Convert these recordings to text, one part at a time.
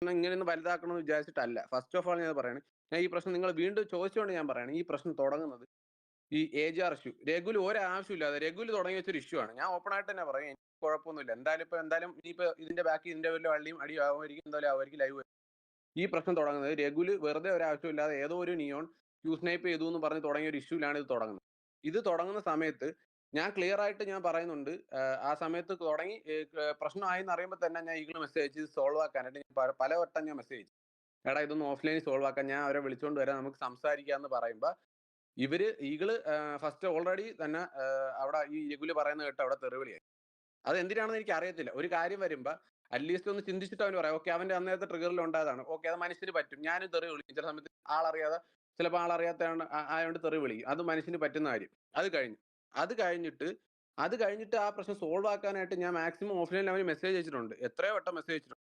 ഇങ്ങനെയൊന്നും വലുതാക്കണമെന്ന് വിചാരിച്ചിട്ടല്ല. First of all ഞാൻ പറയാണ്. ഞാൻ ഈ പ്രശ്നം നിങ്ങൾ വീണ്ടും ചോദിച്ചുകൊണ്ട് ഞാൻ പറയാണ്. ഈ പ്രശ്നം തുടങ്ങുന്നത് ഈ AGR ഇഷ്യൂ. രഘുല് ഒരാവശ്യമില്ലാതെ രഘുല് തുടങ്ങി വെച്ചൊരു ഇഷ്യൂ ആണ്. ഞാൻ ഓപ്പൺ ആയിട്ട് തന്നെ പറയും. എനിക്ക് കുഴപ്പമൊന്നുമില്ല. എന്തായാലും ഇനിയിപ്പോ ഇതിന്റെ ബാക്കി ഇതിന്റെ വല്ല വള്ളിയും അടിയും ആവുമായിരിക്കും. എന്തായാലും ആവുമായിരിക്കും ലൈവ്. ഈ പ്രശ്നം തുടങ്ങുന്നത് രഘുല് വെറുതെ ഒരാവശ്യമില്ലാതെ ഏതോ ഒരു നിയോൺ ക്യൂ സ്നൈപ്പ് ചെയ്തു എന്ന് പറഞ്ഞ് തുടങ്ങിയ ഒരു ഇഷ്യൂലാണ് ഇത് തുടങ്ങുന്നത്. ഇത് തുടങ്ങുന്ന സമയത്ത് ഞാൻ ക്ലിയർ ആയിട്ട് ഞാൻ പറയുന്നുണ്ട്. ആ സമയത്ത് തുടങ്ങി പ്രശ്നമായി എന്ന് അറിയുമ്പോൾ തന്നെ ഞാൻ ഈഗിൾ മെസ്സേജ് അയച്ച് സോൾവ് ആക്കാനായിട്ട് പലവട്ടം ഞാൻ മെസ്സേജ് അയച്ചു. എടാ ഇതൊന്ന് ഓഫ്ലൈനിൽ സോൾവ് ആക്കാൻ ഞാൻ അവരെ വിളിച്ചുകൊണ്ട് വരാം, നമുക്ക് സംസാരിക്കാന്ന് പറയുമ്പോൾ ഈഗിള് ഫസ്റ്റ് ഓൾറെഡി തന്നെ അവിടെ ഈ രഘുല് പറയുന്നത് കേട്ട് അവിടെ തെറിവിളിയായി. അത് എന്തിനാണെന്ന് എനിക്ക് അറിയത്തില്ല. ഒരു കാര്യം വരുമ്പോ അറ്റ്ലീസ്റ്റ് ഒന്ന് ചിന്തിച്ചിട്ട് അവന് പറയാം. ഓക്കെ, അവന്റെ അന്നേരത്തെ ട്രിഗറിൽ ഉണ്ടായതാണ്. ഓക്കെ, അത് മനുഷ്യന് പറ്റും. ഞാനും തെറി വിളിക്കും ചില സമയത്ത്. ചിലപ്പോൾ ആളറിയാത്ത ആയതുകൊണ്ട് തെറി വിളിക്കും. അത് മനുഷ്യന് പറ്റുന്ന കാര്യം. അത് കഴിഞ്ഞിട്ട് ആ പ്രശ്നം സോൾവ് ആക്കാനായിട്ട് ഞാൻ മാക്സിമം ഓഫ്ലൈനിൽ അവന് മെസ്സേജ് അയച്ചിട്ടുണ്ട്. എത്രയോ വട്ടം മെസ്സേജ് അയച്ചിട്ടുണ്ട്.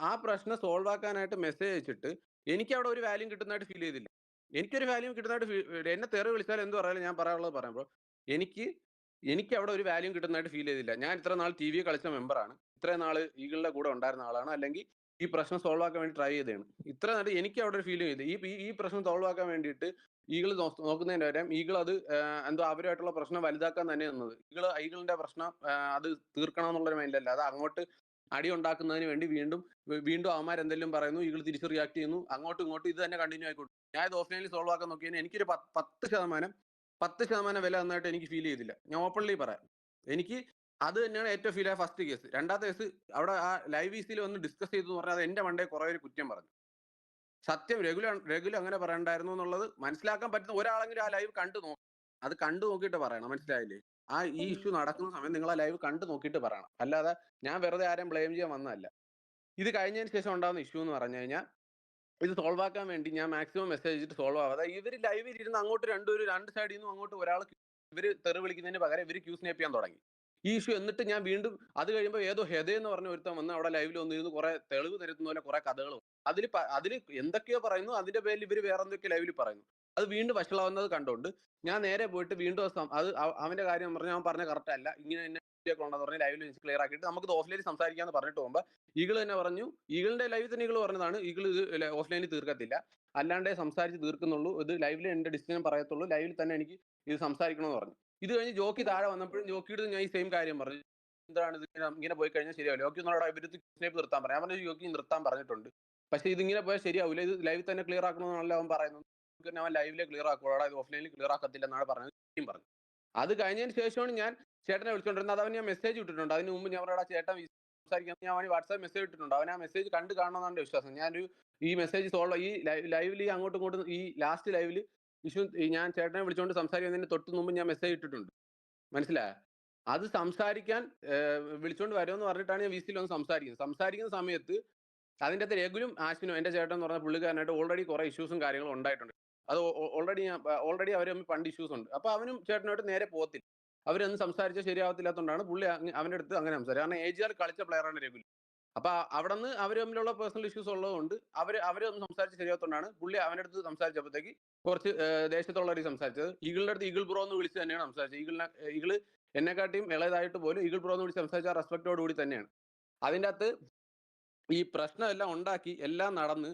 ആ പ്രശ്നം സോൾവ് ആക്കാനായിട്ട് മെസ്സേജ് അയച്ചിട്ട് എനിക്ക് അവിടെ ഒരു വാല്യൂ കിട്ടുന്നതായിട്ട് ഫീൽ ചെയ്തില്ല. എനിക്കൊരു വാല്യൂ കിട്ടുന്നതായിട്ട് എന്നെ തെറി വിളിച്ചാൽ എന്ത് പറയാലും ഞാൻ പറയാനുള്ളത് പറയുമ്പോൾ എനിക്ക് എനിക്ക് അവിടെ ഒരു വാല്യൂ കിട്ടുന്നതായിട്ട് ഫീൽ ചെയ്തില്ല. ഞാൻ ഇത്ര നാൾ TV കളിച്ച മെമ്പറാണ്. ഇത്രയും നാൾ ഈഗിളിന്റെ കൂടെ ഉണ്ടായിരുന്ന ആളാണ്. അല്ലെങ്കിൽ ഈ പ്രശ്നം സോൾവ് ആക്കാൻ വേണ്ടി ട്രൈ ചെയ്തതാണ്. ഇത്ര നാൾ എനിക്ക് അവിടെ ഒരു ഫീൽ ചെയ്തു. ഈ പ്രശ്നം സോൾവ് ആക്കാൻ വേണ്ടിയിട്ട് ഈഗിൾ നോക്കുന്നതിന് പകരം ഈഗിൾ അത് എന്തോ അവരുമായിട്ടുള്ള പ്രശ്നം വലുതാക്കാൻ തന്നെ നിന്നത്. ഈഗിളിന്റെ പ്രശ്നം അത് തീർക്കണം എന്നുള്ളൊരു മൈൻഡല്ല. അത് അങ്ങോട്ട് അടി ഉണ്ടാക്കുന്നതിന് വേണ്ടി വീണ്ടും വീണ്ടും അവന്മാർ എന്തെങ്കിലും പറയുന്നു, ഈഗിൾ തിരിച്ച് റിയാക്ട് ചെയ്യുന്നു. അങ്ങോട്ടും ഇങ്ങോട്ടും ഇത് തന്നെ കണ്ടിന്യൂ ആയിക്കോട്ടെ. ഞാൻ ഇത് ഓഫ്ലൈനിൽ സോൾവ് ആക്കാൻ നോക്കിയാൽ എനിക്കൊരു 10% വില നന്നായിട്ട് എനിക്ക് ഫീൽ ചെയ്തില്ല. ഞാൻ ഓപ്പൺലി പറയാം. എനിക്ക് അത് തന്നെയാണ് ഏറ്റവും ഫീൽ ആയ ഫസ്റ്റ് കേസ്. രണ്ടാമത്തെ കേസ് അവിടെ ആ ലൈവ് VCയിൽ വന്ന് ഡിസ്കസ് ചെയ്തു എന്ന് പറഞ്ഞാൽ അത് എന്റെ മണ്ടേ കുറെ ഒരു കുറ്റം പറഞ്ഞു. സത്യം രഘുല അങ്ങനെ പറയണ്ടായിരുന്നു എന്നുള്ളത് മനസ്സിലാക്കാൻ പറ്റുന്ന ഒരാളെങ്കിലും ആ ലൈവ് കണ്ടു നോക്കണം. അത് കണ്ടു നോക്കിയിട്ട് പറയണം. മനസ്സിലായില്ലേ? ഈ ഇഷ്യൂ നടക്കുന്ന സമയം നിങ്ങൾ ആ ലൈവ് കണ്ടു നോക്കിയിട്ട് പറയണം. അല്ലാതെ ഞാൻ വെറുതെ ആരെയും ബ്ലെയിം ചെയ്യാൻ വന്നതല്ല. ഇത് കഴിഞ്ഞതിന് ശേഷം ഉണ്ടാകുന്ന ഇഷ്യൂ എന്ന് പറഞ്ഞു കഴിഞ്ഞാൽ ഇത് സോൾവ് ആക്കാൻ വേണ്ടി ഞാൻ മാക്സിമം മെസ്സേജ് ചെയ്തിട്ട് സോൾവ് ആവാതെ ഇവര് ലൈവിൽ ഇരുന്ന് അങ്ങോട്ട് രണ്ട് സൈഡിൽ നിന്നും അങ്ങോട്ട് ഒരാൾ ഇവര് തെറി വിളിക്കുന്നതിന് പകരം ഇവര് ക്യൂ സ്നേപ്പ് ചെയ്യാൻ തുടങ്ങി. ഈ ഇഷ്യൂ എന്നിട്ട് ഞാൻ വീണ്ടും അത് കഴിയുമ്പോൾ ഏതോ ഹെദ എന്ന് പറഞ്ഞ ഒരുത്തൻ വന്ന് അവിടെ ലൈവിൽ വന്നിരുന്ന് കുറെ തെളിവ് തരുന്ന പോലെ കുറെ കഥകളും അതിൽ എന്തൊക്കെയോ പറയുന്നു. അതിന്റെ പേരിൽ ഇവര് വേറെ എന്തൊക്കെയോ ലൈവിൽ പറയുന്നു. അത് വീണ്ടും വഷളാവുന്നത് കണ്ടോണ്ട് ഞാൻ നേരെ പോയിട്ട് വീണ്ടും അവന്റെ കാര്യം പറഞ്ഞ് അവൻ പറഞ്ഞ കറക്റ്റ് അല്ല, ഇങ്ങനെ തന്നെ ഉണ്ടെന്ന് പറഞ്ഞ് ലൈവിൽ വെച്ച് ക്ലിയർ ആക്കിയിട്ട് നമുക്ക് ഓഫ്ലൈനിൽ സംസാരിക്കാന്ന് പറഞ്ഞിട്ട് പോകുമ്പോൾ ഈഗിൾ തന്നെ പറഞ്ഞു, ഈഗിളിന്റെ ലൈവിൽ തന്നെ ഈഗിൾ പറഞ്ഞതാണ്, ഈഗിൾ ഇത് ഓഫ്ലൈനിൽ തീർക്കത്തില്ല, അല്ലാണ്ടേ സംസാരിച്ച് തീർക്കുന്നുള്ളൂ, ഇത് ലൈവിൽ എന്റെ ഡിസിഷൻ പറയത്തുള്ളൂ, ലൈവിൽ തന്നെ എനിക്ക് ഇത് സംസാരിക്കണമെന്ന് പറഞ്ഞു. ഇത് കഴിഞ്ഞ് ജോക്കി താഴെ വന്നപ്പോഴും ജോക്കിയുടെ ഞാൻ ഈ സെയിം കാര്യം പറഞ്ഞു. എന്താണ് ഇത് ഇങ്ങനെ പോയി കഴിഞ്ഞാൽ ശരിയാവില്ല, ജോക്കി ഒന്നോടെ ഇവര് സ്നേപ്പ് നിർത്താൻ പറയാം. ഞാൻ പറഞ്ഞു ജോക്കി നിർത്താൻ പറഞ്ഞിട്ടുണ്ട്, പക്ഷെ ഇതിങ്ങനെ പോയാൽ ശരിയാവില്ല, ഇത് ലൈവിൽ തന്നെ ക്ലിയർ ആക്കണമെന്നാണല്ലോ അവൻ പറയുന്നത്. അവൻ ലൈവിലെ ക്ലിയർ ആക്കുള്ളൂ, ഇത് ഓഫ്ലൈനിൽ ക്ലിയർ ആക്കത്തില്ല എന്നാണ് പറഞ്ഞത് പറഞ്ഞു. അത് കഴിഞ്ഞതിന് ശേഷമാണ് ഞാൻ ചേട്ടനെ വിളിച്ചോണ്ടിരുന്നത്. അത് അവൻ ഞാൻ മെസ്സേജ് ഇട്ടിട്ടുണ്ട്. അതിന് മുമ്പ് ഞാൻ പറഞ്ഞ ചേട്ടൻ സംസാരിക്കാൻ ഞാൻ അവന് വാട്സാപ്പ് മെസ്സേജ് ഇട്ടിട്ടുണ്ട്. അവൻ ആ മെസ്സേജ് കണ്ടു കാണണമെന്നാണ് എന്റെ വിശ്വാസം. ഈ മെസ്സേജ് സോൾവ് ഈ ലൈവിൽ അങ്ങോട്ടും ഇങ്ങോട്ടും ഈ ലാസ്റ്റ് ലൈവിൽ ഇഷ്യൂ ഞാൻ ചേട്ടനെ വിളിച്ചുകൊണ്ട് സംസാരിക്കുന്നതിന് തൊട്ട് മുമ്പ് ഞാൻ മെസ്സേജ് ഇട്ടിട്ടുണ്ട്. മനസ്സിലായോ? അത് സംസാരിക്കാൻ വിളിച്ചോണ്ട് വരുമെന്ന് പറഞ്ഞിട്ടാണ് ഞാൻ VCയിൽ വന്ന് സംസാരിക്കുന്ന സമയത്ത് അതിൻ്റെ അകത്ത് രഘുലും ആശ്വിനും എന്റെ ചേട്ടൻ എന്ന് പറഞ്ഞ പുള്ളിക്കാരനായിട്ട് ഓൾറെഡി കുറെ ഇഷ്യൂസും കാര്യങ്ങളും ഉണ്ടായിട്ടുണ്ട്. അത് ഓൾറെഡി അവർ തമ്മിൽ പണ്ട് ഇഷ്യൂസ് ഉണ്ട്. അപ്പൊ അവനും ചേട്ടനായിട്ട് നേരെ പോകത്തില്ല. അവരൊന്നും സംസാരിച്ചാൽ ശരിയാവത്തില്ലാത്തതുകൊണ്ടാണ് പുള്ളി അവന്റെ അടുത്ത് അങ്ങനെ സംസാരിക്കും. കാരണം AGR കളിച്ച പ്ലെയറാണ് രഘുൽ. അപ്പൊ അവിടെ നിന്ന് അവർ തമ്മിലുള്ള പേഴ്സണൽ ഇഷ്യൂസ് ഉള്ളതുകൊണ്ട് അവരൊന്നും സംസാരിച്ച് ശരിയാവത്തോണ്ടാണ് പുള്ളി അവന്റെ അടുത്ത് സംസാരിച്ചപ്പോഴത്തേക്ക് കുറച്ച് ദേശത്തുള്ളവർ സംസാരിച്ചത്. ഈഗിളിന്റെ അടുത്ത് ഈഗിൾ ബ്രോ എന്ന് വിളിച്ച് തന്നെയാണ് സംസാരിച്ചത്. ഈഗിള് എന്നെക്കാട്ടിയും ഇളയതായിട്ട് പോലും ഈഗിൾ ബ്രോ എന്ന് വിളിച്ച് സംസാരിച്ച ആ റെസ്പെക്ടോട് കൂടി തന്നെയാണ്. അതിൻ്റെ അകത്ത് ഈ പ്രശ്നം എല്ലാം ഉണ്ടാക്കി എല്ലാം നടന്ന്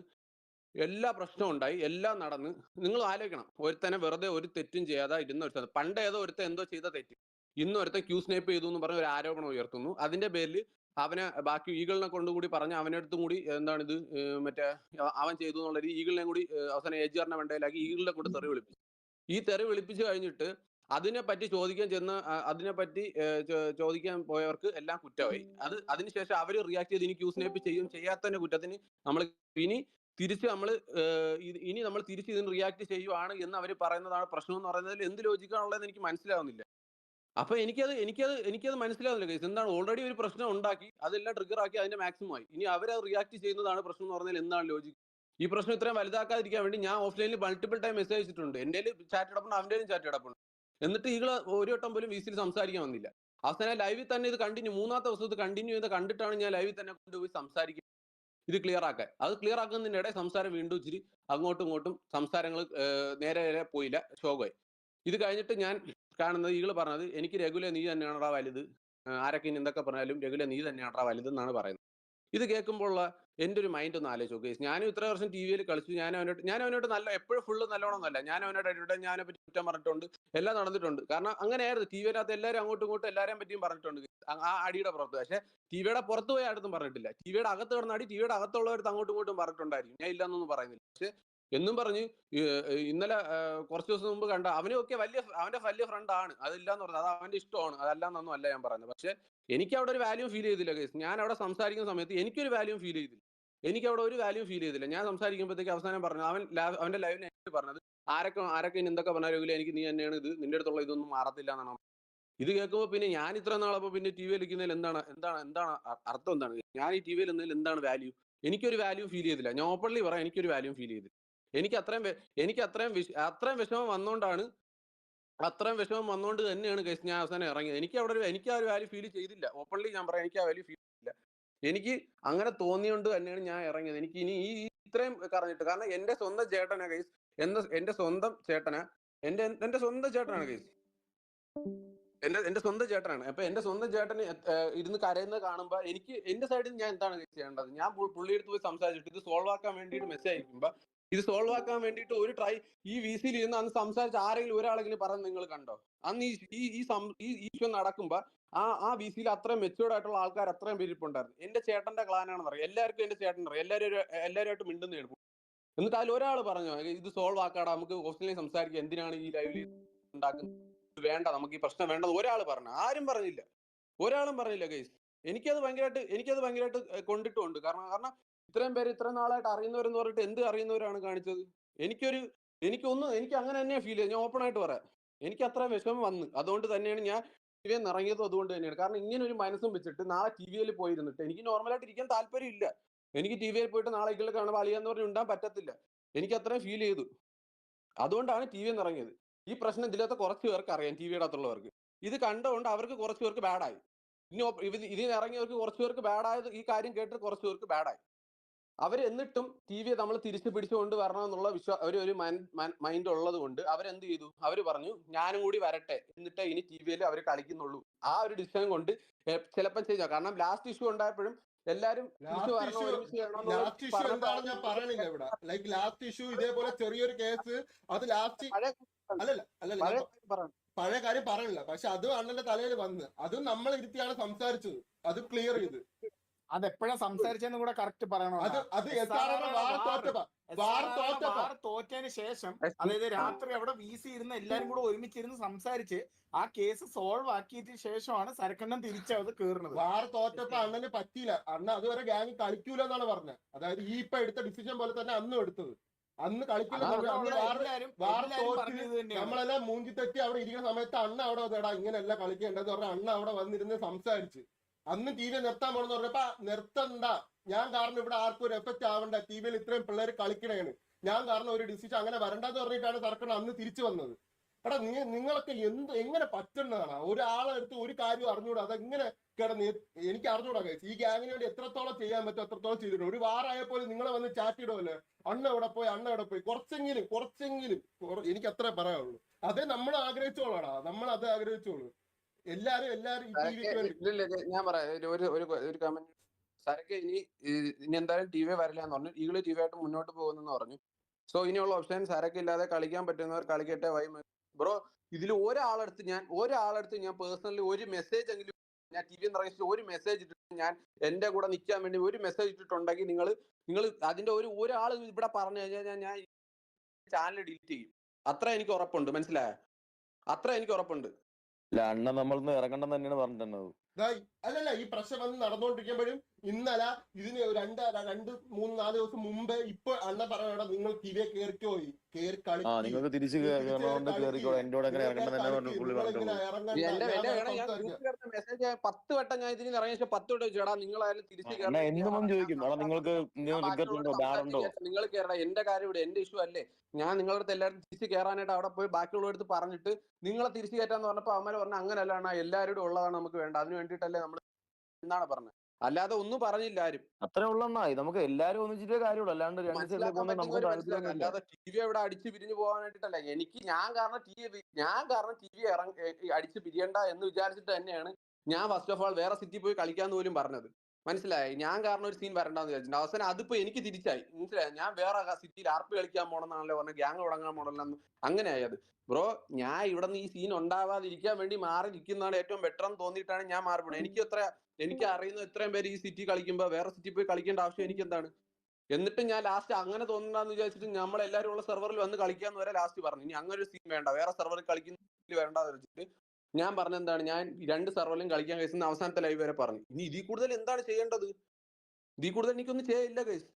എല്ലാ പ്രശ്നവും ഉണ്ടായി, എല്ലാം നടന്ന് നിങ്ങൾ ആലോചിക്കണം, ഒരുത്തനെ വെറുതെ ഒരു തെറ്റും ചെയ്യാതെ ഇരുന്ന ഒരുത്തൻ പണ്ട് ഏതോ ഒരുത്തൻ എന്തോ ചെയ്ത തെറ്റ് ഇന്ന് ഒരുത്തൻ ക്യൂ സ്നേപ്പ് ചെയ്തു എന്ന് പറഞ്ഞ ഒരു ആരോപണം ഉയർത്തുന്നു. അതിന്റെ പേരിൽ അവനെ ബാക്കി ഈഗിളിനെ കൊണ്ടുകൂടി പറഞ്ഞ് അവനടുത്തും കൂടി എന്താണിത് മറ്റേ അവൻ ചെയ്തു എന്നുള്ളത് ഈഗിളിനെ കൂടി അവസാനം AGRനെ വേണ്ടയിലാക്കി ഈഗിളിനെ കൊണ്ട് തെറി വിളിപ്പിച്ചു. ഈ തെറി വിളിപ്പിച്ചു കഴിഞ്ഞിട്ട് അതിനെപ്പറ്റി ചോദിക്കാൻ ചെന്ന് അതിനെപ്പറ്റി ചോദിക്കാൻ പോയവർക്ക് എല്ലാം കുറ്റമായി. അതിനുശേഷം അവർ റിയാക്ട് ചെയ്ത് ഇനി ക്യൂ സ്നേപ്പ് ചെയ്യും ചെയ്യാത്തതിന്റെ കുറ്റത്തിന് നമ്മൾ ഇനി തിരിച്ച് നമ്മൾ തിരിച്ച് ഇതിന് റിയാക്ട് ചെയ്യുവാണ് എന്ന് അവർ പറയുന്നതാണ് പ്രശ്നം എന്ന് പറയുന്നതിൽ എന്ത് ലോജിക്കാണുള്ളതെന്ന് എനിക്ക് മനസ്സിലാവുന്നില്ല. അപ്പൊ എനിക്കത് മനസ്സിലാവുന്നില്ല ഗൈസ്. എന്താണ് ഓൾറെഡി ഒരു പ്രശ്നം ഉണ്ടാക്കി അതെല്ലാം ട്രിഗർ ആക്കി അതിന്റെ മാക്സിമം ആയി, ഇനി അവരത് റിയാക്ട് ചെയ്യുന്നതാണ് പ്രശ്നം എന്ന് പറഞ്ഞാൽ എന്താണ് ലോജിക്ക്? ഈ പ്രശ്നം ഇത്രയും വലുതാക്കാതിരിക്കാൻ വേണ്ടി ഞാൻ ഓഫ്ലൈനിൽ മൾട്ടിപ്പിൾ ടൈം മെസ്സേജ് അയച്ചിട്ടുണ്ട്. എന്റെ ചാറ്റ് കിടപ്പുണ്ട്, അവന്റെയും ചാറ്റ് കിടപ്പുണ്ട്. എന്നിട്ട് ഈകള് ഒരു വട്ടം പോലും VCയിൽ സംസാരിക്കാൻ വന്നില്ല. അവസാനം ലൈവിൽ തന്നെ ഇത് കണ്ടിന്യൂ, മൂന്നാമത്തെ ദിവസത്തെ കണ്ടിന്യൂ ചെയ്ത് കണ്ടിട്ടാണ് ഞാൻ ലൈവിൽ തന്നെ കൊണ്ടുപോയി സംസാരിക്കുന്നത് ഇത് ക്ലിയർ ആക്കാൻ. അത് ക്ലിയർ ആക്കുന്നതിനിടെ സംസാരം വീണ്ടും ഇച്ചിരി അങ്ങോട്ടും ഇങ്ങോട്ടും സംസാരങ്ങൾ നേരെ പോയില്ല, ശോകമായി. ഇത് കഴിഞ്ഞിട്ട് ഞാൻ കാണുന്നത് ഈകള് പറഞ്ഞത് എനിക്ക് രഘുലെ നീ തന്നെയാണടാ വലുത്, ആരൊക്കെ ഇനി എന്തൊക്കെ പറഞ്ഞാലും രഘുലെ നീ തന്നെയാണടാ വലുത് എന്നാണ് പറയുന്നത്. ഇത് കേൾക്കുമ്പോഴുള്ള എന്റെ ഒരു മൈൻഡ് ഒന്ന് ആലോചിച്ച് നോക്ക്. ഞാനും ഇത്ര വർഷം ടിവിയിൽ കളിച്ചു. ഞാൻ അവനോട് നല്ല എപ്പോഴും ഫുള്ള് നല്ലോണമൊന്നുമല്ല. ഞാൻ അവനോട് ഇടപെട്ട് ഞാനെ പറ്റി കുറ്റം പറഞ്ഞിട്ടുണ്ട്. എല്ലാം നടന്നിട്ടുണ്ട്. കാരണം അങ്ങനെയായിരുന്നു. ടിവിയിനകത്ത് എല്ലാവരും അങ്ങോട്ടും ഇങ്ങോട്ടും എല്ലാവരെയും പറ്റിയും പറഞ്ഞിട്ടുണ്ട്. ആ അടിയുടെ പുറത്ത്. പക്ഷേ ടിവിയുടെ പുറത്ത് പോയി ആടുത്തും പറഞ്ഞിട്ടില്ല. ടിവിയുടെ അകത്ത് കിടന്ന അടി ടിവിയുടെ അകത്തുള്ളവർക്ക് അങ്ങോട്ടും ഇങ്ങോട്ടും പറഞ്ഞിട്ടുണ്ടായിരിക്കും. ഞാൻ ഇല്ലെന്നൊന്നും പറയുന്നില്ല. പക്ഷേ എന്നും പറഞ്ഞ് ഇന്നലെ കുറച്ച് ദിവസം മുമ്പ് കണ്ട അവനൊക്കെ അവന്റെ വലിയ ഫ്രണ്ടാണ്. അതില്ലാന്ന് പറഞ്ഞത്. അത് അവന്റെ ഇഷ്ടമാണ്. അതല്ലാന്നൊന്നും അല്ല ഞാൻ പറയുന്നത്. പക്ഷേ എനിക്ക് അവിടെ ഒരു വാല്യൂ ഫീൽ ചെയ്തില്ല ഗയ്സ്. ഞാൻ അവിടെ സംസാരിക്കുന്ന സമയത്ത് എനിക്കൊരു വാല്യൂ ഫീൽ ചെയ്തില്ല. എനിക്ക് അവിടെ ഒരു വാല്യൂ ഫീൽ ചെയ്തില്ല. ഞാൻ സംസാരിക്കുമ്പോഴത്തേക്ക് അവസാനം പറഞ്ഞു അവന്റെ ലൈവിന് എന്നോട് പറഞ്ഞത് ആരൊക്കെ ഇനി എന്തൊക്കെ പറഞ്ഞാലും എനിക്ക് നീ തന്നെയാണ് ഇത് നിന്റെ അടുത്തുള്ള ഇതൊന്നും മാറത്തില്ല എന്നാണ്. ഇത് കേൾക്കുമ്പോൾ പിന്നെ ഞാൻ ഇത്ര നാളപ്പോ പിന്നെ ടി വി കളിക്കുന്നതിൽ എന്താണ് അർത്ഥം എന്താണ്? ഞാൻ ഈ ടി വിയിൽ എന്നതിൽ എന്താണ് വാല്യൂ? എനിക്കൊരു വാല്യൂ ഫീൽ ചെയ്തില്ല. ഞാൻ ഓപ്പൺലി പറയാം, എനിക്കൊരു വാല്യൂ ഫീൽ ചെയ്തില്ല. എനിക്ക് അത്രയും വിഷമം വന്നോണ്ടാണ് അത്രയും വിഷമം വന്നുകൊണ്ട് തന്നെയാണ് ഗയ്സ് ഞാൻ അവസാനം ഇറങ്ങിയത്. എനിക്ക് ആ ഒരു വാല്യൂ ഫീൽ ചെയ്തില്ല. ഓപ്പൺലി ഞാൻ പറയാം, എനിക്ക് ആ വാല്യൂ ഫീൽ ചെയ്തില്ല. എനിക്ക് അങ്ങനെ തോന്നിയോണ്ട് തന്നെയാണ് ഞാൻ ഇറങ്ങിയത്. എനിക്ക് ഇനി ഈ ഇത്രയും പറഞ്ഞിട്ട്, കാരണം എന്റെ സ്വന്തം ചേട്ടനാ ഗയ്സ്. എന്റെ സ്വന്തം ചേട്ടനാ. എന്റെ സ്വന്തം ചേട്ടനാണ് ഗയ്സ്. എന്റെ സ്വന്തം ചേട്ടനാണ്. അപ്പൊ എന്റെ സ്വന്തം ചേട്ടന് ഇരുന്ന് കരയുന്നത് കാണുമ്പോ എനിക്ക് എന്റെ സൈഡിൽ നിന്ന് ഞാൻ എന്താണ് ചെയ്യേണ്ടത്? ഞാൻ പുള്ളിയെടുത്ത് പോയി സംസാരിച്ചിട്ട് ഇത് സോൾവ് ആക്കാൻ വേണ്ടിയിട്ട് മെസ്സേജ് അയക്കുമ്പോ ഇത് സോൾവ് ആക്കാൻ വേണ്ടിയിട്ട് ഒരു ട്രൈ ഈ വിസിയിൽ ഇരുന്ന് അന്ന് സംസാരിച്ച ആരെങ്കിലും ഒരാളെങ്കിലും പറഞ്ഞ് നിങ്ങൾ കണ്ടോ? അന്ന് ഈ ഇഷ്യൂ നടക്കുമ്പോ ആ വിസിയിൽ അത്രയും മെച്ചൂർഡ് ആയിട്ടുള്ള ആൾക്കാർ അത്രയും പേരിപ്പുണ്ടായിരുന്നു. എന്റെ ചേട്ടന്റെ ക്ലാനാണെന്ന് അറിയാം. എല്ലാവർക്കും എന്റെ ചേട്ടൻ അറിയാം. എല്ലാവരുമായിട്ട് മിണ്ടുന്ന എടുക്കും. എന്നിട്ട് അതിൽ ഒരാൾ പറഞ്ഞു ഇത് സോൾവ് ആക്കാടാ, നമുക്ക് ഹോസ്റ്റലിൽ സംസാരിക്കാം, എന്തിനാണ് ഈ ലൈവിൽ ഉണ്ടാക്കുന്നത്, വേണ്ട, നമുക്ക് ഈ പ്രശ്നം വേണ്ടത് ഒരാൾ പറഞ്ഞു. ആരും പറഞ്ഞില്ല. ഒരാളും പറഞ്ഞില്ല ഗൈസ്. എനിക്കത് ഭയങ്കരമായിട്ട് കൊണ്ടിട്ടുണ്ട്. കാരണം ഇത്രയും പേര് ഇത്രയും നാളായിട്ട് അറിയുന്നവരെന്ന് പറഞ്ഞിട്ട് എന്ത് അറിയുന്നവരാണ് കാണിച്ചത്? എനിക്ക് അങ്ങനെ തന്നെയാണ് ഫീൽ ചെയ്തത്. ഞാൻ ഓപ്പൺ ആയിട്ട് പറയാം. എനിക്ക് അത്ര വിഷമം വന്ന്. അതുകൊണ്ട് തന്നെയാണ് ഞാൻ ടിവിയിൽ നിന്ന് ഇറങ്ങിയതും. അതുകൊണ്ട് തന്നെയാണ്. കാരണം ഇങ്ങനെ ഒരു മനസ്സും വെച്ചിട്ട് നാളെ ടിവിയിൽ പോയിരുന്നിട്ട് എനിക്ക് നോർമലായിട്ട് ഇരിക്കാൻ താല്പര്യം ഇല്ല. എനിക്ക് ടിവിയിൽ പോയിട്ട് നാളെ ഇങ്ങളെ കാണുമ്പോൾ അളിയാന്ന് പറഞ്ഞ് ഉണ്ടാൻ പറ്റത്തില്ല. എനിക്ക് അത്രയും ഫീൽ ചെയ്തു. അതുകൊണ്ടാണ് ടിവിയിൽ നിന്ന് ഇറങ്ങിയത്. ഈ പ്രശ്നം ഇതിലത്തെ കുറച്ച് പേർക്ക് അറിയാം, ടിവിയുടെ അകത്തുള്ളവർക്ക്. ഇത് കണ്ടുകൊണ്ട് അവർക്ക് കുറച്ച് പേർക്ക് ബാഡായി. ഇതിൽ നിന്ന് ഇറങ്ങിയവർക്ക് കുറച്ച് പേർക്ക് ബാഡായത്, ഈ കാര്യം കേട്ടിട്ട് കുറച്ച് പേർക്ക് ബാഡായി. എന്നിട്ടും ടിവിയെ നമ്മൾ തിരിച്ചു പിടിച്ചുകൊണ്ട് വരണമെന്നുള്ള ഒരു മൈൻഡ് ഉള്ളത് കൊണ്ട് അവരെന്ത് ചെയ്തു? അവര് പറഞ്ഞു ഞാനും കൂടി വരട്ടെ, എന്നിട്ടേ ഇനി ടിവിയിൽ അവർ കളിക്കുന്നുള്ളൂ. ആ ഒരു ഡിസിഷൻ കൊണ്ട് ചിലപ്പോൾ ചെയ്യാം. കാരണം ലാസ്റ്റ് ഇഷ്യൂ ഉണ്ടായപ്പോഴും എല്ലാരും തിരിച്ചു വരണം, ഒരുമിച്ച് ലാസ്റ്റ് ഇഷ്യൂ എന്താണെന്ന് ഞാൻ പറയണില്ല ഇവിടെ. ലൈക്ക് ലാസ്റ്റ് ഇഷ്യൂ ഇതേപോലെ ചെറിയൊരു കേസ്, അത് ലാസ്റ്റ് അല്ലല്ല പഴയ കാര്യം പറയണില്ല. പക്ഷെ അത് അണ്ണന്റെ തലയിൽ വന്ന് അതും നമ്മൾ ഇരുത്തിയാണ് സംസാരിച്ചത്. അത് ക്ലിയർ ചെയ്ത് അതെപ്പോഴാ സംസാരിച്ചെന്ന് കൂടെ കറക്റ്റ് പറയണം. തോറ്റതിന് ശേഷം, അതായത് രാത്രി അവിടെ വീസി ഇരുന്ന് എല്ലാരും കൂടെ ഒരുമിച്ചിരുന്ന് സംസാരിച്ച് ആ കേസ് സോൾവ് ആക്കിയിട്ട് ശേഷമാണ് സരക്കണ്ണം തിരിച്ചത് കയറുന്നത്. വാർ തോറ്റപ്പോ അണ്ണന് പറ്റിയില്ല. അണ്ണ അതുവരെ ഗ്യാങ് കളിക്കൂല എന്നാണ് പറഞ്ഞത്. അതായത് ഈ ഇപ്പൊ എടുത്ത ഡിസിഷൻ പോലെ തന്നെ അന്നും എടുത്തത്. അന്ന് കളിക്കില്ല. നമ്മളെല്ലാം മൂഞ്ചി തെറ്റി അവിടെ ഇരിക്കുന്ന സമയത്ത് അണ്ണ അവിടെ വന്നേടാ ഇങ്ങനെയല്ല കളിക്കേണ്ടത് പറഞ്ഞ അണ്ണ അവിടെ വന്നിരുന്ന് സംസാരിച്ച് അന്ന് ടി വി നിർത്താൻ പോണെന്ന് പറഞ്ഞപ്പോ നിർത്തണ്ട, ഞാൻ കാരണം ഇവിടെ ആർക്കും ഒരു എഫക്റ്റ് ആവണ്ട, ടി വിയിൽ ഇത്രയും പിള്ളേർ കളിക്കണേണ്, ഞാൻ കാരണം ഒരു ഡിസിഷൻ അങ്ങനെ വരണ്ടെന്ന് പറഞ്ഞിട്ടാണ് സർക്കാർ അന്ന് തിരിച്ചു വന്നത്. എടാ നിങ്ങളൊക്കെ എങ്ങനെ പറ്റുന്നതാണ്? ഒരാളെ അടുത്ത് ഒരു കാര്യം അറിഞ്ഞൂടാ, അതെങ്ങനെ കിടന്ന് എനിക്ക് അറിഞ്ഞൂടാ. ഈ ഗ്യാങ്ങിന് വേണ്ടി എത്രത്തോളം ചെയ്യാൻ പറ്റും അത്രത്തോളം ചെയ്തിട്ടുണ്ട്. ഒരു വാറായപ്പോൾ നിങ്ങളെ വന്ന് ചാറ്റ് ഇടുമല്ലോ, അണ്ണ എവിടെ പോയി കുറച്ചെങ്കിലും എനിക്ക് അത്രേ പറയാനുള്ളൂ. അതേ നമ്മൾ ആഗ്രഹിച്ചോളാടാ, നമ്മൾ അത് ആഗ്രഹിച്ചോളൂ. എല്ലാരും ഞാൻ പറയാം ഒരു കമന്റ്. സരക്ക് ഇനി എന്തായാലും ടി വി വരില്ലാന്ന് പറഞ്ഞു. ഈകള് ടി വി ആയിട്ട് മുന്നോട്ട് പോകുന്നെന്ന് പറഞ്ഞു. സോ ഇനിയുള്ള ഓപ്ഷൻ സരക്ക് ഇല്ലാതെ കളിക്കാൻ പറ്റുന്നവർ കളിക്കട്ടെ. ബ്രോ, ഇതിൽ ഒരാളടുത്ത് ഞാൻ പേഴ്സണലി ഒരു മെസ്സേജ് എങ്കിലും ഞാൻ ടി വി ഇറങ്ങിയിട്ട് ഒരു മെസ്സേജ് ഇട്ടിട്ട് ഞാൻ എന്റെ കൂടെ നിൽക്കാൻ വേണ്ടി ഒരു മെസ്സേജ് ഇട്ടിട്ടുണ്ടെങ്കിൽ നിങ്ങൾ അതിന്റെ ഒരാൾ ഇവിടെ പറഞ്ഞു കഴിഞ്ഞാൽ ഞാൻ ചാനൽ ഡിലീറ്റ് ചെയ്യും. അത്ര എനിക്ക് ഉറപ്പുണ്ട്. മനസ്സിലായോ? അത്ര എനിക്ക് ഉറപ്പുണ്ട്. അണ്ണൻ നമ്മളൊന്ന് ഇറങ്ങണ്ടെന്ന് തന്നെയാണ് പറഞ്ഞിട്ടുള്ളത്. അല്ലല്ല, ഈ പ്രശ്നം വന്ന് നടന്നുകൊണ്ടിരിക്കുമ്പോഴും ഇന്നലെ ഇതിന് 2-3-4 ദിവസം മുമ്പേ ഇപ്പൊ അണ്ണ പറയണ നിങ്ങൾ തിരികെ കേറിക്കോയി കേറി കളി, നിങ്ങൾക്ക് തിരിച്ചു കേറിക്കോ, എന്നോട് എങ്ങനെ ഇറങ്ങണ്ടെന്ന് പുള്ളി പറഞ്ഞു. മെസ്സേജ് 10 വട്ടം ഞാൻ ഇതിന് ഇറങ്ങിയ ശേഷം 10 വട്ടം ചേട്ടാ നിങ്ങളായാലും തിരിച്ചു എന്നും ചോദിക്കും നിങ്ങൾക്ക് നിങ്ങൾ കയറണം, എന്റെ കാര്യം ഇവിടെ എന്റെ ഇഷ്യൂ അല്ലേ, ഞാൻ നിങ്ങളുടെ അടുത്ത് എല്ലാവരും തിരിച്ചു കയറാനായിട്ട് അവിടെ പോയി ബാക്കിയുള്ളവർക്ക് പറഞ്ഞിട്ട് നിങ്ങളെ തിരിച്ചു കയറ്റാന്ന് പറഞ്ഞപ്പോ അവന്മാര് പറഞ്ഞ അങ്ങനെയല്ലാണ്, എല്ലാവരും ഉള്ളതാണ്, നമുക്ക് വേണ്ട, അതിന് വേണ്ടിയിട്ടല്ലേ നമ്മൾ എന്നാണ് പറഞ്ഞത്. അല്ലാതെ ഒന്നും പറഞ്ഞില്ല ആരും. അത്രേ ഉള്ളണ്ണായി, നമുക്ക് എല്ലാരും ഒന്നിച്ചിട്ടേ കാര്യമുള്ളൂ. അല്ലാണ്ട് അല്ലാതെ ടി വി ഇവിടെ അടിച്ചു പിരിഞ്ഞു പോകാനായിട്ടല്ല. ഞാൻ കാരണം ടി വി അടിച്ചു പിരിയണ്ട എന്ന് വിചാരിച്ചിട്ട് തന്നെയാണ് ഞാൻ ഫസ്റ്റ് ഓഫ് ഓൾ വേറെ സിറ്റി പോയി കളിക്കാന്ന് പോലും പറഞ്ഞത്. മനസ്സിലായി. ഞാൻ കാരണം ഒരു സീൻ വരണ്ടെന്ന് വിചാരിച്ചിട്ടുണ്ട്. അവസാനം അതിപ്പോ എനിക്ക് തിരിച്ചായി. മനസ്സിലായി. ഞാൻ വേറെ സിറ്റിയിൽ ആർപ്പി കളിക്കാൻ പോണെന്നാണല്ലോ പറഞ്ഞത്, ഗ്യാങ് തുടങ്ങാൻ പോണെന്ന് അങ്ങനെയായി അത്. ബ്രോ ഞാൻ ഇവിടെ നിന്ന് ഈ സീൻ ഉണ്ടാവാതിരിക്കാൻ വേണ്ടി മാറി നിൽക്കുന്നതാണ് ഏറ്റവും ബെറ്റർ എന്ന് തോന്നിയിട്ടാണ് ഞാൻ മാറിപ്പോണത്. എനിക്ക് അറിയുന്ന ഇത്രയും പേര് ഈ സിറ്റി കളിക്കുമ്പോ വേറെ സിറ്റി പോയി കളിക്കേണ്ട ആവശ്യം എനിക്ക് എന്താണ്? എന്നിട്ട് ഞാൻ ലാസ്റ്റ് അങ്ങനെ തോന്നണ്ടെന്ന് വിചാരിച്ചിട്ട് നമ്മളെല്ലാരും ഉള്ള സെർവറിൽ വന്ന് കളിക്കാന്ന് വരെ ലാസ്റ്റ് പറഞ്ഞു. ഇനി അങ്ങനെ ഒരു സീൻ വേണ്ട, വേറെ സെർവറിൽ കളിക്കുന്ന വേണ്ടെന്ന് വെച്ചിട്ട് ഞാൻ പറഞ്ഞെന്താണ്, ഞാൻ 2 സെർവറിലും കളിക്കാൻ കഴിയുന്ന അവസാനത്തെ ലൈവ് വരെ പറഞ്ഞു. ഇനി ഇതിൽ കൂടുതൽ എന്താണ് ചെയ്യേണ്ടത്? ഇതിൽ കൂടുതൽ എനിക്കൊന്നും ചെയ്യില്ല ഗൈസ്.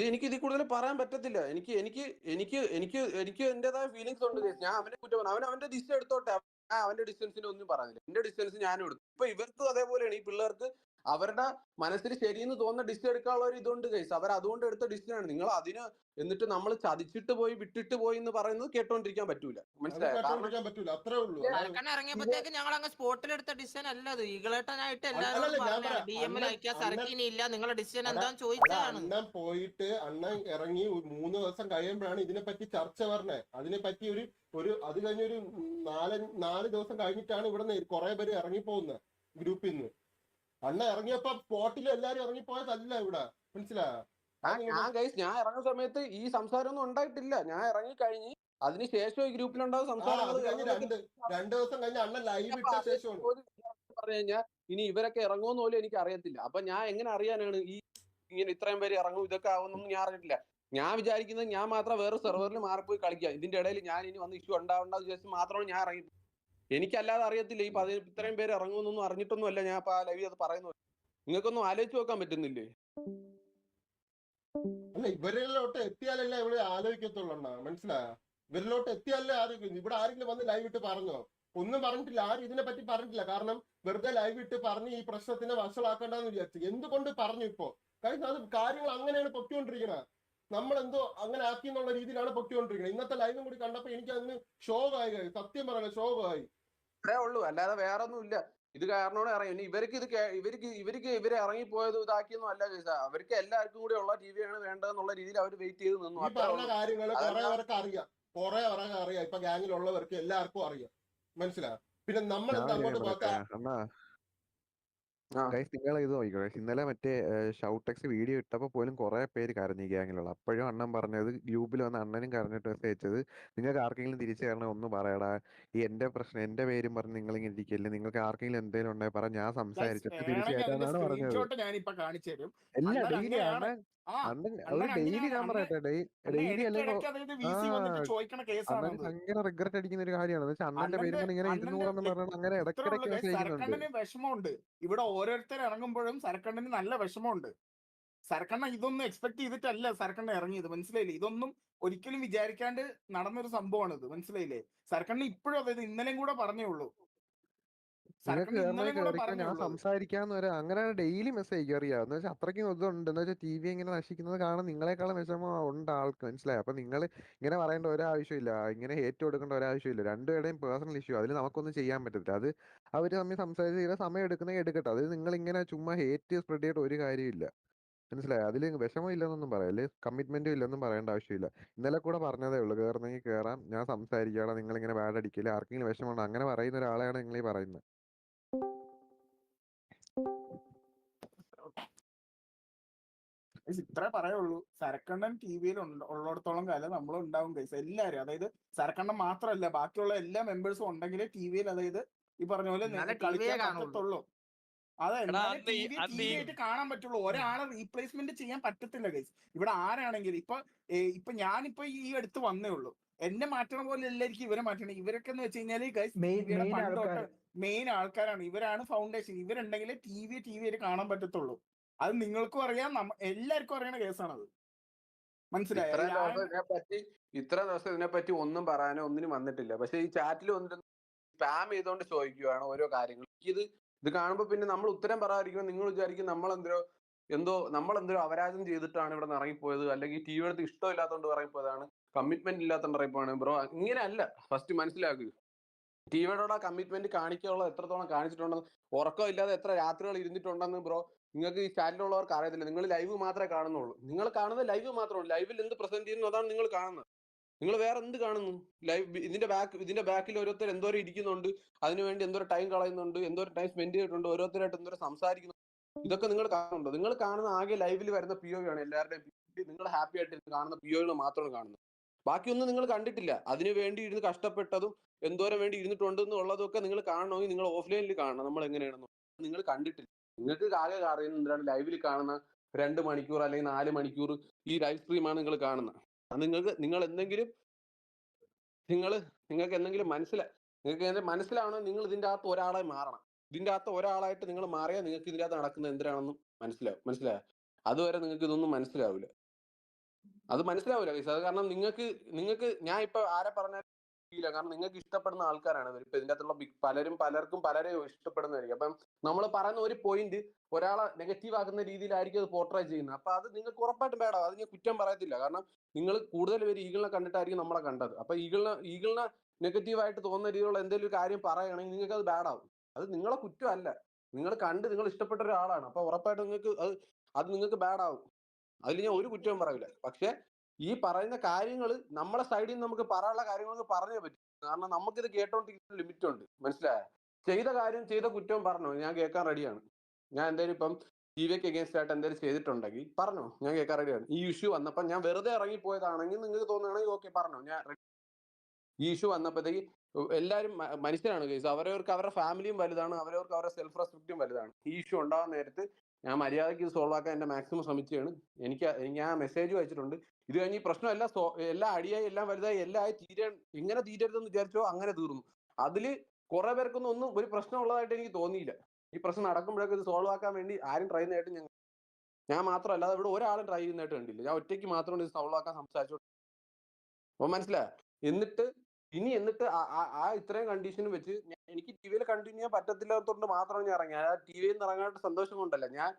എനിക്ക് ഇതിൽ കൂടുതൽ പറയാൻ പറ്റത്തില്ല. എനിക്ക് എനിക്ക് എനിക്ക് എനിക്ക് എനിക്ക് എന്റേതായ ഫീലിങ്സ് ഉണ്ട് ഗൈസ്. ഞാൻ അവനെ കുറ്റം പറഞ്ഞു. അവന്റെ ഡിസിഷൻ എടുത്തോട്ടെ. ഞാൻ അവന്റെ ഡിസ്റ്റൻസിന് ഒന്നും പറഞ്ഞില്ല. എന്റെ ഡിസ്റ്റൻസ് ഞാനും എടുത്തു. ഇപ്പൊ ഇവർക്കും അതേപോലെയാണ്. ഈ പിള്ളേർക്ക് അവരുടെ മനസ്സിൽ ശരിയെന്ന് തോന്നുന്ന ഡിസിഷൻ എടുക്കാനുള്ള ഒരു ഇതുണ്ട് ഗൈസ്. അവർ അതുകൊണ്ട് എടുത്ത ഡിസിഷനാണ്. നിങ്ങൾ അതിന് എന്നിട്ട് നമ്മൾ ചതിച്ചിട്ട് പോയി വിട്ടിട്ട് പോയി എന്ന് പറയുന്നത് കേട്ടോണ്ടിരിക്കാൻ പറ്റൂല. മനസ്സിലായോ? കാരണം പറ്റൂല, അത്രേ ഉള്ളൂ. സർക്കണ്ണ ഇറങ്ങിയപ്പോഴത്തേക്ക് ഞങ്ങൾ അങ്ങ് സ്പോട്ടിൽ എടുത്ത ഡിസിഷൻ അല്ല അത്. ഈകളേട്ടനായിട്ട് എല്ലാവരും DM അയക്കാൻ സർക്കിനില്ല, നിങ്ങളുടെ ഡിസിഷൻ എന്താന്ന് ചോദിച്ചതാണ്. അണ്ണൻ പോയിട്ട് അണ്ണൻ ഇറങ്ങി 3 ദിവസം കഴിയുമ്പോഴാണ് ഇതിനെപ്പറ്റി ചർച്ച പറഞ്ഞത്. അതിനെപ്പറ്റി ഒരു അത് കഴിഞ്ഞൊരു 4 ദിവസം കഴിഞ്ഞിട്ടാണ് ഇവിടെ കുറെ പേര് ഇറങ്ങിപ്പോകുന്നത് ഗ്രൂപ്പിൽ നിന്ന്. അണ്ണ ഇറങ്ങിയപ്പോ സ്പോട്ടിൽ എല്ലാരും ഇറങ്ങിപ്പോയതല്ല ഇവിടെ, മനസ്സിലായോ? ഞാൻ ഇറങ്ങുന്ന സമയത്ത് ഈ സംസാരം ഒന്നും ഉണ്ടായിട്ടില്ല. ഞാൻ ഇറങ്ങി കഴിഞ്ഞ് അതിനുശേഷം ഈ ഗ്രൂപ്പിലുണ്ടാകുന്ന സംസാരങ്ങൾ 2 ദിവസം കഴിഞ്ഞ് അണ്ണൻ ലൈവ് ഇട്ട ശേഷമാണ് പറഞ്ഞു കഴിഞ്ഞാൽ ഇനി ഇവരൊക്കെ ഇറങ്ങുമെന്ന് പോലും എനിക്ക് അറിയത്തില്ല. അപ്പൊ ഞാൻ എങ്ങനെ അറിയാനാണ് ഈ ഇങ്ങനെ ഇത്രയും പേര് ഇറങ്ങും ഇതൊക്കെ ആവുന്നൊന്നും ഞാൻ അറിഞ്ഞിട്ടില്ല. ഞാൻ വിചാരിക്കുന്നത് ഞാൻ മാത്രം വേറെ സെർവറിൽ മാറിപ്പോയി കളിക്കാം. ഇതിന്റെ ഇടയിൽ ഞാൻ ഇനി വന്ന് ഇഷ്യൂ ഉണ്ടാവേണ്ടെന്ന് വിചാരിച്ച് മാത്രമാണ് ഞാൻ ഇറങ്ങി. എനിക്കല്ലാതെ അറിയത്തില്ല ഈ ഇത്രയും പേര് ഇറങ്ങുമെന്നൊന്നും അറിഞ്ഞിട്ടൊന്നും അല്ല ഞാൻ ഇപ്പൊ ആ ലൈവ് അത് പറയുന്നത്. നിങ്ങൾക്കൊന്നും ആലോചിച്ച് നോക്കാൻ പറ്റുന്നില്ലേ? അല്ല, ഇവരിലോട്ട് എത്തിയാലല്ലേ ഇവിടെ ആലോചിക്കത്തുള്ളൂ, മനസ്സിലായോ? ഇവരിലോട്ട് എത്തിയാലേ ആലോചിക്കുന്നു. ഇവിടെ ആരെങ്കിലും വന്ന് ലൈവ് ഇട്ട് പറഞ്ഞോ? ഒന്നും പറഞ്ഞിട്ടില്ല. ആരും ഇതിനെ പറ്റി പറഞ്ഞിട്ടില്ല. കാരണം വെറുതെ ലൈവ് ഇട്ട് പറഞ്ഞ് ഈ പ്രശ്നത്തിനെ വഷളാക്കണ്ടെന്ന് വിചാരിച്ചു. എന്തുകൊണ്ട് പറഞ്ഞു ഇപ്പോ? കാരണം അത് കാര്യങ്ങൾ അങ്ങനെയാണ് പൊക്കിക്കൊണ്ടിരിക്കുന്നത്. നമ്മളെന്തോ അങ്ങനെ ആക്കി എന്നുള്ള രീതിയിലാണ് പൊക്കിക്കൊണ്ടിരിക്കുന്നത്. ഇന്നത്തെ ലൈവും കൂടി കണ്ടപ്പോ എനിക്ക് അന്ന് ഷോകായി, സത്യം പറയാൻ ഷോകായി. അത്രേ ഉള്ളൂ, അല്ലാതെ വേറെ ഒന്നും ഇല്ല. ഇത് കാരണമാണ് ഇറങ്ങി. ഇനി ഇവർക്ക് ഇവരെ ഇറങ്ങിപ്പോയത് ഇതാക്കിയൊന്നും അല്ല കേസാ. അവർക്ക് എല്ലാവർക്കും കൂടി ഉള്ള ടിവിയാണ് വേണ്ടതെന്നുള്ള രീതിയിൽ അവർ വെയിറ്റ് ചെയ്ത് നിന്നു. ഈ പറഞ്ഞ കാര്യങ്ങൾ കുറെ പേർക്ക് അറിയാം, ഇപ്പൊ ഗ്യാങ്ങിലുള്ളവർക്ക് എല്ലാവർക്കും അറിയാം, മനസ്സിലായോ? പിന്നെ നമ്മൾ അങ്ങോട്ട് നിങ്ങൾ ഇത് നോക്കിക്കോ. ഇന്നലെ മറ്റേ ഷൗട്ടെക്സ് വീഡിയോ ഇട്ടപ്പോ പോലും കുറെ പേര് കരഞ്ഞു ഗ്യാങ്ങിലുള്ള. അപ്പോഴും അണ്ണൻ പറഞ്ഞത് ഗ്രൂപ്പിൽ വന്ന് അണ്ണനും കരഞ്ഞിട്ട് മെസ്സേജ് അയച്ചത്, നിങ്ങൾക്ക് ആർക്കെങ്കിലും തിരിച്ചു തരണം ഒന്ന് പറയടാ, ഈ എന്റെ പ്രശ്നം എന്റെ പേരും പറഞ്ഞ് നിങ്ങൾ ഇങ്ങനെ ഇരിക്കല്ലേ, നിങ്ങൾക്ക് ആർക്കെങ്കിലും എന്തെങ്കിലും ഉണ്ടെങ്കിൽ പറ, ഞാൻ സംസാരിച്ചിട്ട് തിരിച്ചു തരാന്നാണ് പറഞ്ഞത്. എല്ലാ ഡെയിലി അണ്ണൻ ഡെയിലി ഞാൻ പറയട്ടെ, ഡെയിലി അല്ലെങ്കിൽ അണ്ണൻ ഭയങ്കര റിഗ്രറ്റ് അടിക്കുന്ന ഒരു കാര്യമാണ്. അണ്ണന്റെ പേര് ഇങ്ങനെ ഇരുന്നൂറെന്ന് പറഞ്ഞാൽ അങ്ങനെ ഇടയ്ക്കിടയ്ക്ക് മെസ്സേജ് അയക്കുന്നുണ്ട്. വിഷമമുണ്ട് ഇവിടെ ഓരോരുത്തർ ഇറങ്ങുമ്പോഴും സരക്കണ്ണന് നല്ല വിഷമമുണ്ട്. സരക്കണ്ണ ഇതൊന്നും എക്സ്പെക്ട് ചെയ്തിട്ടല്ല സരക്കണ്ണ ഇറങ്ങിയത്, മനസ്സിലായില്ലേ? ഇതൊന്നും ഒരിക്കലും വിചാരിക്കാണ്ട് നടന്നൊരു സംഭവമാണ് ഇത്, മനസ്സിലായില്ലേ? സരക്കണ്ണ ഇപ്പോഴും അതായത് ഇന്നലെയും കൂടെ പറഞ്ഞേ ഉള്ളൂ. ഞാൻ സംസാരിക്കാന്ന് വരെ അങ്ങനെ ഡെയിലി മെസ്സേജ് അറിയാം. എന്ന് വെച്ചാൽ അത്രയ്ക്കും ഇതുണ്ട്. എന്ന് വെച്ചാൽ TV ഇങ്ങനെ നശിക്കുന്നത് കാണാൻ നിങ്ങളെക്കാളും വിഷമം ഉണ്ട് ആൾക്ക്, മനസ്സിലായി? അപ്പൊ നിങ്ങൾ ഇങ്ങനെ പറയേണ്ട ഒരാവശ്യമില്ല, ഇങ്ങനെ ഹേറ്റ് കൊടുക്കേണ്ട ഒരാവശ്യമില്ല. രണ്ടുപേരുടെയും പേഴ്സണൽ ഇഷ്യൂ, അതിൽ നമുക്കൊന്നും ചെയ്യാൻ പറ്റത്തില്ല. അത് അവർ തമ്മിൽ സംസാരിച്ച് തീരെ സമയം എടുക്കട്ടെ. അത് നിങ്ങൾ ഇങ്ങനെ ചുമ്മാ ഹേറ്റ് സ്പ്രെഡ് ചെയ്തിട്ട് ഒരു കാര്യമില്ല, മനസ്സിലായി? അതിൽ വിഷമം ഇല്ലെന്നൊന്നും പറയല്ലേ, കമ്മിറ്റ്മെന്റും ഇല്ലെന്നും പറയേണ്ട ആവശ്യമില്ല. ഇന്നലെ കൂടെ പറഞ്ഞതേ ഉള്ളൂ, കയറുന്നെങ്കിൽ കയറാം, ഞാൻ സംസാരിക്കാം, നിങ്ങൾ ഇങ്ങനെ ബാഡ് അടിക്കില്ല, ആർക്കെങ്കിലും വിഷമമുണ്ടോ അങ്ങനെ പറയുന്ന ഒരാളെയാണ് നിങ്ങൾ ഈ പറയുന്നത്. ഇത്രേ പറയുള്ളൂ. സരക്കണ്ണൻ TVയിൽ ഉള്ളിടത്തോളം കാലം നമ്മളും ഉണ്ടാവും ഗൈസ്, എല്ലാരും. അതായത് സരക്കണ്ണൻ മാത്രമല്ല, ബാക്കിയുള്ള എല്ലാ മെമ്പേഴ്സും ഉണ്ടെങ്കിലേ TVയിൽ അതായത് ഈ പറഞ്ഞ പോലെ കളിക്കാൻ പറ്റത്തുള്ളൂ. അതെ, TV ആയിട്ട് കാണാൻ പറ്റുള്ളൂ. ഒരാളെ റീപ്ലേസ്മെന്റ് ചെയ്യാൻ പറ്റത്തില്ല ഗൈസ്. ഇവിടെ ആരാണെങ്കിലും ഇപ്പൊ ഞാനിപ്പോ ഈ അടുത്ത് വന്നേ ഉള്ളൂ. എന്നെ മാറ്റണ പോലെ എല്ലാവർക്കും ഇവരെ മാറ്റണം. ഇവരൊക്കെ എന്ന് വെച്ച് കഴിഞ്ഞാല് ഗൈസ് മെയിൻ ആൾക്കാരാണ്. ഇവരാണ് ഫൗണ്ടേഷൻ. ഇവരുണ്ടെങ്കിലേ TV ആയിട്ട് കാണാൻ പറ്റത്തുള്ളൂ. അത് നിങ്ങൾക്കും അറിയാം, എല്ലാവർക്കും അറിയണ കേസാണത്, മനസ്സിലായോ? ഇത്ര ദിവസം ഇതിനെപ്പറ്റി ഒന്നും പറയാനോ ഒന്നിനും വന്നിട്ടില്ല. പക്ഷെ ഈ ചാറ്റിൽ വന്നിട്ട് സ്പാം ചെയ്തോണ്ട് ചോദിക്കുകയാണ് ഓരോ കാര്യങ്ങൾ. ഇത് കാണുമ്പോ പിന്നെ നമ്മൾ ഉത്തരം പറയാതിരിക്കുമ്പോൾ നിങ്ങൾ വിചാരിക്കും നമ്മളെന്തോ അപരാധം ചെയ്തിട്ടാണ് ഇവിടെ നിന്ന് ഇറങ്ങിപ്പോയത്, അല്ലെങ്കിൽ TV എടുത്ത് ഇഷ്ടമില്ലാത്തതുകൊണ്ട് ഇറങ്ങിപ്പോയതാണ്, കമ്മിറ്റ്മെന്റ് ഇല്ലാത്തതുകൊണ്ട് ഇറങ്ങിപ്പോയാണ്. ബ്രോ ഇങ്ങനെയല്ല, ഫസ്റ്റ് മനസ്സിലാക്കുക. TVയോട് കമ്മിറ്റ്മെന്റ് കാണിക്കാനുള്ള എത്രത്തോളം കാണിച്ചിട്ടുണ്ടെന്ന്, ഉറക്കം ഇല്ലാതെ എത്ര രാത്രികൾ ഇരുന്നിട്ടുണ്ടെന്ന് ബ്രോ നിങ്ങൾക്ക് ഈ ചാനലുള്ളവർക്ക് അറിയത്തില്ല. നിങ്ങൾ ലൈവ് മാത്രമേ കാണുന്നുള്ളൂ. നിങ്ങൾ കാണുന്നത് ലൈവ് മാത്രമേ. ലൈവിൽ എന്ത് പ്രസന്റ് ചെയ്യുന്നു അതാണ് നിങ്ങൾ കാണുന്നത്. നിങ്ങൾ വേറെ എന്ത് കാണുന്നു? ലൈവ് ഇതിന്റെ ബാക്കിൽ ഓരോരുത്തർ എന്തോരം ഇരിക്കുന്നുണ്ട്, അതിനുവേണ്ടി എന്തോരം ടൈം കളയുന്നുണ്ട്, എന്തോരം ടൈം സ്പെൻഡ് ചെയ്തിട്ടുണ്ട്, ഓരോരുത്തരായിട്ട് എന്തോരം സംസാരിക്കുന്നു. ഇതൊക്കെ നിങ്ങൾ കാണുന്നുണ്ടോ? നിങ്ങൾ കാണുന്ന ആകെ ലൈവിൽ വരുന്ന POV ആണ് എല്ലാവരുടെയും. നിങ്ങൾ ഹാപ്പി ആയിട്ട് കാണുന്ന POVകൾ മാത്രമാണ് കാണുന്നത്. ബാക്കിയൊന്നും നിങ്ങൾ കണ്ടിട്ടില്ല. അതിനു വേണ്ടി ഇരുന്ന് കഷ്ടപ്പെട്ടതും എന്തോരം വേണ്ടി ഇരുന്നിട്ടുണ്ട് എന്നുള്ളതൊക്കെ നിങ്ങൾ കാണണമെങ്കിൽ നിങ്ങൾ ഓഫ്ലൈനിൽ കാണണം. നമ്മൾ എങ്ങനെയാണെന്ന് നിങ്ങൾ കണ്ടിട്ടില്ല. നിങ്ങൾക്ക് ആകെ അറിയുന്നത് എന്താണ്? ലൈവിൽ കാണുന്ന 2 മണിക്കൂർ അല്ലെങ്കിൽ 4 മണിക്കൂർ ഈ ലൈവ് സ്ട്രീമാണ് നിങ്ങൾ കാണുന്നത്. അത് നിങ്ങൾ എന്തെങ്കിലും നിങ്ങൾക്ക് എന്തെങ്കിലും മനസ്സിലാവണം. നിങ്ങൾ ഇതിന്റെ അകത്ത് ഒരാളെ മാറണം. ഇതിന്റെ അകത്ത് ഒരാളായിട്ട് നിങ്ങൾ മാറിയാൽ നിങ്ങൾക്ക് ഇതിന്റെ അകത്ത് നടക്കുന്നത് എന്തിനാണെന്നും മനസ്സിലായോ? അതുവരെ നിങ്ങൾക്ക് ഇതൊന്നും മനസ്സിലാവില്ല. അത് മനസ്സിലാവില്ല ഗൈസ്. അത് കാരണം നിങ്ങൾക്ക് ഞാൻ ഇപ്പൊ ആരെ പറഞ്ഞാലും ഇല്ല. കാരണം നിങ്ങൾക്ക് ഇഷ്ടപ്പെടുന്ന ആൾക്കാരാണ് ഇവർ. ഇപ്പൊ ഇതിന്റെ അകത്തുള്ള പലർക്കും പലരെയും ഇഷ്ടപ്പെടുന്നതായിരിക്കും. അപ്പം നമ്മൾ പറയുന്ന ഒരു പോയിന്റ് ഒരാളെ നെഗറ്റീവ് ആക്കുന്ന രീതിയിലായിരിക്കും അത് പോർട്രേ ചെയ്യുന്നത്. അപ്പൊ അത് നിങ്ങൾക്ക് ഉറപ്പായിട്ടും വേണം. അത് ഞാൻ കുറ്റം പറയത്തില്ല. കാരണം നിങ്ങൾ കൂടുതൽ പേര് ഈഗിളിനെ കണ്ടിട്ടായിരിക്കും നമ്മളെ കണ്ടത്. അപ്പൊ ഈഗിളിനെ നെഗറ്റീവായിട്ട് തോന്നുന്ന രീതിയിലുള്ള എന്തെങ്കിലും ഒരു കാര്യം പറയുകയാണെങ്കിൽ നിങ്ങൾക്ക് അത് ബാഡാവും. അത് നിങ്ങളെ കുറ്റമല്ല. നിങ്ങൾ ഇഷ്ടപ്പെട്ട ഒരാളാണ്. അപ്പൊ ഉറപ്പായിട്ടും നിങ്ങൾക്ക് അത് നിങ്ങൾക്ക് ബാഡാവും. അതിൽ ഞാൻ ഒരു കുറ്റവും പറയില്ല. പക്ഷെ ഈ പറയുന്ന കാര്യങ്ങൾ നമ്മളെ സൈഡിൽ നിന്ന് നമുക്ക് പറയാനുള്ള കാര്യങ്ങൾ പറഞ്ഞേ പറ്റും. കാരണം നമുക്കിത് കേട്ടോണ്ടിരിക്കുന്ന ലിമിറ്റ് ഉണ്ട്. മനസ്സിലായോ? ചെയ്ത കുറ്റവും പറഞ്ഞോ, ഞാൻ കേൾക്കാൻ റെഡിയാണ്. ഞാൻ എന്തായാലും ഇപ്പം TVക്ക് അഗേൻസ്റ്റ് ആയിട്ട് എന്തെങ്കിലും ചെയ്തിട്ടുണ്ടെങ്കിൽ പറഞ്ഞോ, ഞാൻ കേൾക്കാൻ റെഡിയാണ്. ഈ ഇഷ്യൂ വന്നപ്പോൾ ഞാൻ വെറുതെ ഇറങ്ങിപ്പോയതാണെങ്കിൽ നിങ്ങൾക്ക് തോന്നുകയാണെങ്കിൽ ഓക്കെ പറഞ്ഞോ, ഞാൻ ഈ ഇഷ്യൂ വന്നപ്പോഴത്തേക്ക് എല്ലാവരും മനുഷ്യരാണ് കേസ്. അവരവർക്ക് അവരുടെ ഫാമിലിയും വലുതാണ്, അവരവർക്ക് അവരുടെ സെൽഫ് റെസ്പെക്റ്റും വലുതാണ്. ഈ ഇഷ്യൂ ഉണ്ടാകുന്ന നേരത്ത് ഞാൻ മര്യാദയ്ക്ക് ഇത് സോൾവ് ആക്കാൻ എന്റെ മാക്സിമം ശ്രമിക്കുകയാണ്. ഞാൻ മെസ്സേജ് അയച്ചിട്ടുണ്ട്. ഇത് കഴിഞ്ഞ് ഈ പ്രശ്നമെല്ലാം എല്ലാം അടിയായി, എല്ലാം വലുതായി, എല്ലാം ആയി എങ്ങനെ തീരരുതെന്ന് വിചാരിച്ചോ അങ്ങനെ തീർന്നു. അതില് കുറെ പേർക്കൊന്നും ഒരു പ്രശ്നം ഉള്ളതായിട്ട് എനിക്ക് തോന്നിയില്ല. ഈ പ്രശ്നം നടക്കുമ്പോഴൊക്കെ ഇത് സോൾവ് ആക്കാൻ വേണ്ടി ആരും ട്രൈ ചെയ്യുന്നതായിട്ട് ഞാൻ മാത്രമല്ല, ഇവിടെ ഒരാളും ട്രൈ ചെയ്യുന്നതായിട്ട് കണ്ടില്ല. ഞാൻ ഒറ്റയ്ക്ക് മാത്രമാണ് ഇത് സോൾവ് ആക്കാൻ സംസാരിച്ചോണ്ട്. അപ്പൊ മനസ്സിലായോ? എന്നിട്ട് ഇത്രയും കണ്ടീഷനും വെച്ച് എനിക്ക് TVയിൽ കണ്ടിന്യൂ ചെയ്യാൻ പറ്റത്തില്ലാത്തതുകൊണ്ട് മാത്രമാണ് ഞാൻ ഇറങ്ങി. ആ TVയിൽ നിന്ന് ഇറങ്ങാനായിട്ട് സന്തോഷം കൊണ്ടല്ല. ഞാൻ